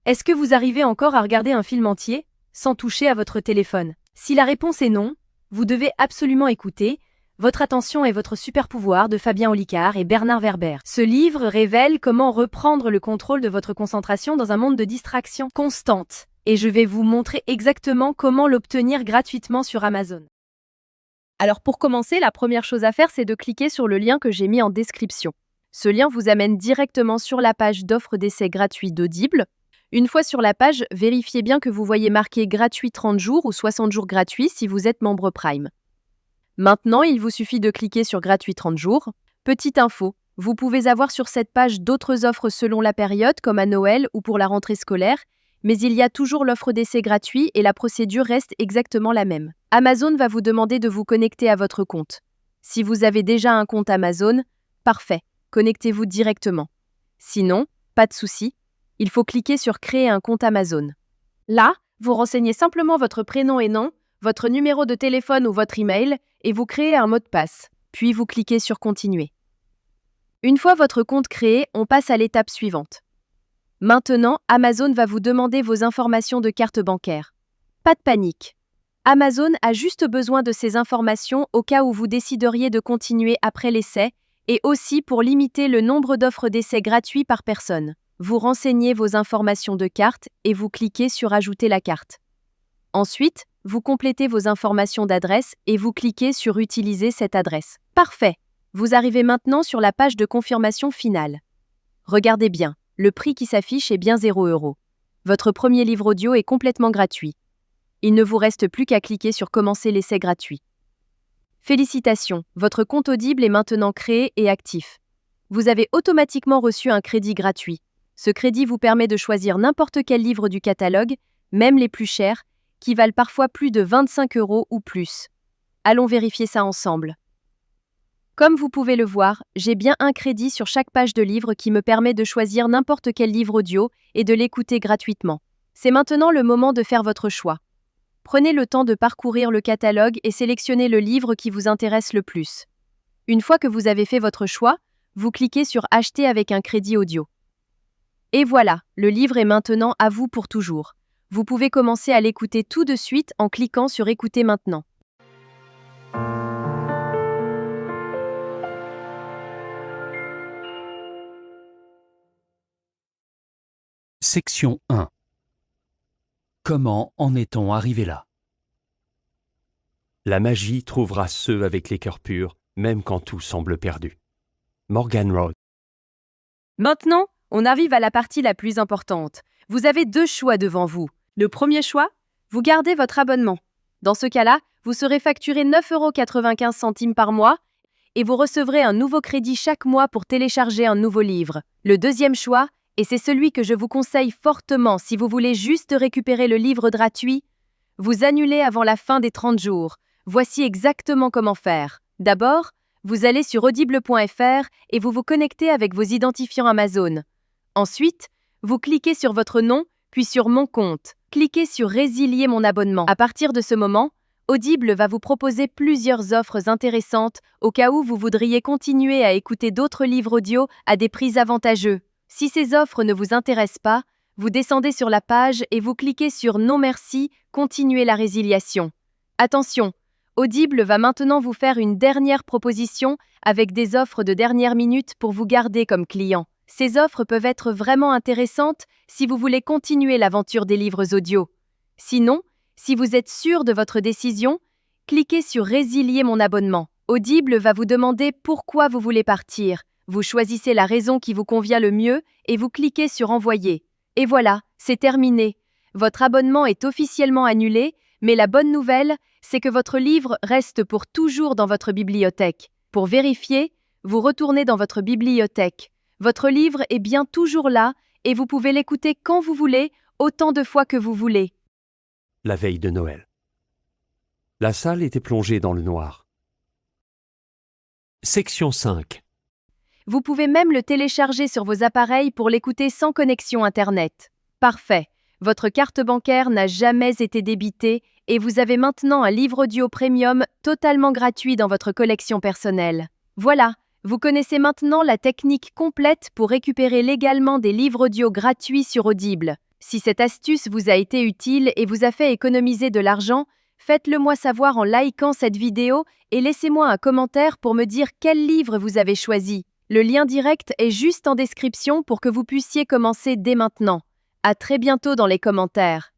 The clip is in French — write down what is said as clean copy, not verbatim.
Est-ce que vous arrivez encore à regarder un film entier, sans toucher à votre téléphone? Si la réponse est non, vous devez absolument écouter Votre attention est votre super pouvoir de Fabien Olicard et Bernard Werber. Ce livre révèle comment reprendre le contrôle de votre concentration dans un monde de distraction constante. Et je vais vous montrer exactement comment l'obtenir gratuitement sur Amazon. Alors pour commencer, la première chose à faire, c'est de cliquer sur le lien que j'ai mis en description. Ce lien vous amène directement sur la page d'offre d'essai gratuit d'Audible. Une fois sur la page, vérifiez bien que vous voyez marqué gratuit 30 jours ou 60 jours gratuits si vous êtes membre Prime. Maintenant, il vous suffit de cliquer sur gratuit 30 jours. Petite info, vous pouvez avoir sur cette page d'autres offres selon la période, comme à Noël ou pour la rentrée scolaire, mais il y a toujours l'offre d'essai gratuit et la procédure reste exactement la même. Amazon va vous demander de vous connecter à votre compte. Si vous avez déjà un compte Amazon, parfait, connectez-vous directement. Sinon, pas de souci, il faut cliquer sur Créer un compte Amazon. Là, vous renseignez simplement votre prénom et nom, votre numéro de téléphone ou votre email, et vous créez un mot de passe. Puis vous cliquez sur Continuer. Une fois votre compte créé, on passe à l'étape suivante. Maintenant, Amazon va vous demander vos informations de carte bancaire. Pas de panique. Amazon a juste besoin de ces informations au cas où vous décideriez de continuer après l'essai et aussi pour limiter le nombre d'offres d'essai gratuits par personne. Vous renseignez vos informations de carte et vous cliquez sur Ajouter la carte. Ensuite, vous complétez vos informations d'adresse et vous cliquez sur Utiliser cette adresse. Parfait! Vous arrivez maintenant sur la page de confirmation finale. Regardez bien, le prix qui s'affiche est bien 0 €. Votre premier livre audio est complètement gratuit. Il ne vous reste plus qu'à cliquer sur Commencer l'essai gratuit. Félicitations, votre compte Audible est maintenant créé et actif. Vous avez automatiquement reçu un crédit gratuit. Ce crédit vous permet de choisir n'importe quel livre du catalogue, même les plus chers, qui valent parfois plus de 25 € ou plus. Allons vérifier ça ensemble. Comme vous pouvez le voir, j'ai bien un crédit sur chaque page de livre qui me permet de choisir n'importe quel livre audio et de l'écouter gratuitement. C'est maintenant le moment de faire votre choix. Prenez le temps de parcourir le catalogue et sélectionnez le livre qui vous intéresse le plus. Une fois que vous avez fait votre choix, vous cliquez sur Acheter avec un crédit audio. Et voilà, le livre est maintenant à vous pour toujours. Vous pouvez commencer à l'écouter tout de suite en cliquant sur Écouter maintenant. Section 1. Comment en est-on arrivé là? La magie trouvera ceux avec les cœurs purs, même quand tout semble perdu. Morgan Road. Maintenant, on arrive à la partie la plus importante. Vous avez deux choix devant vous. Le premier choix, vous gardez votre abonnement. Dans ce cas-là, vous serez facturé 9,95 € par mois et vous recevrez un nouveau crédit chaque mois pour télécharger un nouveau livre. Le deuxième choix, et c'est celui que je vous conseille fortement si vous voulez juste récupérer le livre gratuit, vous annulez avant la fin des 30 jours. Voici exactement comment faire. D'abord, vous allez sur audible.fr et vous vous connectez avec vos identifiants Amazon. Ensuite, vous cliquez sur votre nom, puis sur Mon compte. Cliquez sur Résilier mon abonnement. À partir de ce moment, Audible va vous proposer plusieurs offres intéressantes au cas où vous voudriez continuer à écouter d'autres livres audio à des prix avantageux. Si ces offres ne vous intéressent pas, vous descendez sur la page et vous cliquez sur Non merci, continuer la résiliation. Attention, Audible va maintenant vous faire une dernière proposition avec des offres de dernière minute pour vous garder comme client. Ces offres peuvent être vraiment intéressantes si vous voulez continuer l'aventure des livres audio. Sinon, si vous êtes sûr de votre décision, cliquez sur Résilier mon abonnement. Audible va vous demander pourquoi vous voulez partir. Vous choisissez la raison qui vous convient le mieux et vous cliquez sur Envoyer. Et voilà, c'est terminé. Votre abonnement est officiellement annulé, mais la bonne nouvelle, c'est que votre livre reste pour toujours dans votre bibliothèque. Pour vérifier, vous retournez dans votre bibliothèque. Votre livre est bien toujours là et vous pouvez l'écouter quand vous voulez, autant de fois que vous voulez. La veille de Noël. La salle était plongée dans le noir. Section 5. Vous pouvez même le télécharger sur vos appareils pour l'écouter sans connexion Internet. Parfait. Votre carte bancaire n'a jamais été débitée et vous avez maintenant un livre audio premium totalement gratuit dans votre collection personnelle. Voilà, vous connaissez maintenant la technique complète pour récupérer légalement des livres audio gratuits sur Audible. Si cette astuce vous a été utile et vous a fait économiser de l'argent, faites-le moi savoir en likant cette vidéo et laissez-moi un commentaire pour me dire quel livre vous avez choisi. Le lien direct est juste en description pour que vous puissiez commencer dès maintenant. À très bientôt dans les commentaires.